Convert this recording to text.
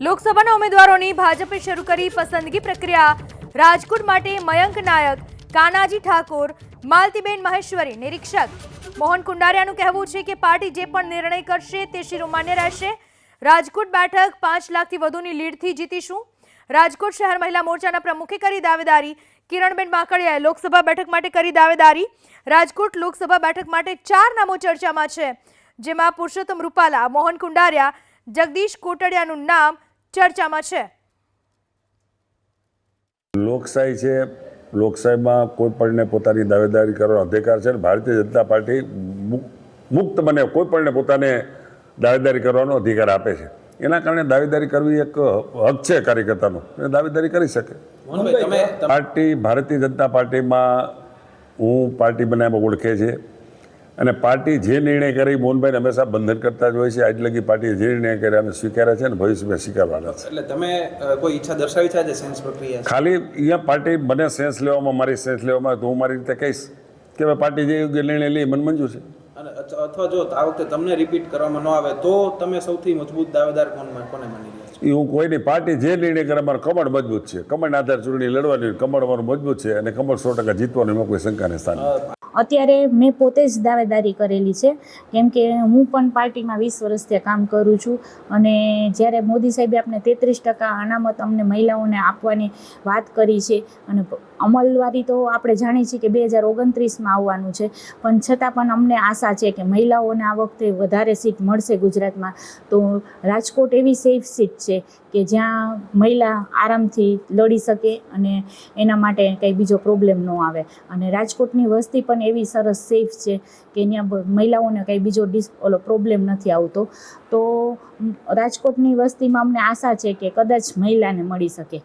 લોકસભાના ઉમેદવારોની ભાજપે શરૂ કરી પસંદગી પ્રક્રિયા. રાજકોટ માટે મયંક નાયક, કાનાજી ઠાકોર, માલતીબેન મહેશ્વરી નિરીક્ષક. મોહન કુંડારિયાનું કહેવું છે કે પાર્ટી જે પણ નિર્ણય કરશે તે શિરોમાન્ય રહેશે. રાજકોટ બેઠક 5 લાખથી વધુની લીડથી જીતીશું. રાજકોટ શહેર મહિલા મોરચાના પ્રમુખે કરી દાવેદારી. કિરણબેન માકડિયાએ લોકસભા બેઠક માટે કરી દાવેદારી. રાજકોટ લોકસભા બેઠક માટે 4 નામો ચર્ચામાં છે, જેમાં પુરુષોત્તમ રૂપાલા, મોહન કુંડારિયા, જગદીશ કોટડિયાનું નામ ચર્ચામાં છે. લોકશાહી છે, લોકશાહીમાં કોઈ પણને પોતાની દાવેદારી કરવાનો અધિકાર છે. ભારતીય જનતા પાર્ટી મુક્ત બને કોઈ પણને પોતાને દાવેદારી કરવાનો અધિકાર આપે છે. એના કારણે દાવેદારી કરવી એક હક છે કાર્યકર્તાનો, એ દાવેદારી કરી શકે. પાર્ટી ભારતીય જનતા પાર્ટીમાં હું પાર્ટી બનાવવામાં ઓળખે છે અને પાર્ટી જે નિર્ણય કરે મોહનભાઈ હંમેશા બંધન કરતા જ હોય છે. આજ લગી પાર્ટીએ જે નિર્ણય કર્યા અમે સ્વીકાર્યા છે અને ભવિષ્યમાં સ્વીકારવાના છે. એટલે તમે કોઈ ઈચ્છા દર્શાવી છે આજે સેન્સ પ્રક્રિયા? ખાલી અહીંયા પાર્ટી મને સેન્સ લેવામાં, મારી સેન્સ લેવામાં તો હું મારી રીતે કહીશ કે હવે પાર્ટી જે યોગ્ય નિર્ણય લે મને મંજૂર છે. અને અથવા જો આ વખતે તમને રિપીટ કરવામાં ન આવે તો તમે સૌથી મજબૂત દાવેદાર કોને માની રહ્યા છો? એ હું કોઈની પાર્ટી જે નિર્ણય કરે અમારો કમળ મજબૂત છે. કમળના આધાર ચૂંટણી લડવાની, કમળ અમારું મજબૂત છે અને કમળ 100% જીતવાનું, એમાં કોઈ શંકાને સ્થાન નથી. અત્યારે મેં પોતે જ દાવેદારી કરેલી છે, કેમ કે હું પણ પાર્ટીમાં 20 વર્ષથી કામ કરું છું. અને જ્યારે મોદી સાહેબે આપણે 33% અનામત અમને મહિલાઓને આપવાની વાત કરી છે અને અમલવારી તો આપણે જાણીએ છીએ કે 2029માં આવવાનું છે, પણ છતાં પણ અમને આશા છે કે મહિલાઓને આ વખતે વધારે સીટ મળશે ગુજરાતમાં. તો રાજકોટ એવી સેફ સીટ છે કે જ્યાં મહિલા આરામથી લડી શકે અને એના માટે કંઈ બીજો પ્રોબ્લેમ ન આવે. અને રાજકોટની વસ્તી પણ એવી સરસ સેફ છે કે ત્યાં મહિલાઓને કંઈ બીજો પ્રોબ્લેમ નથી આવતો. તો રાજકોટની વસ્તીમાં અમને આશા છે કે કદાચ મહિલાને મળી શકે.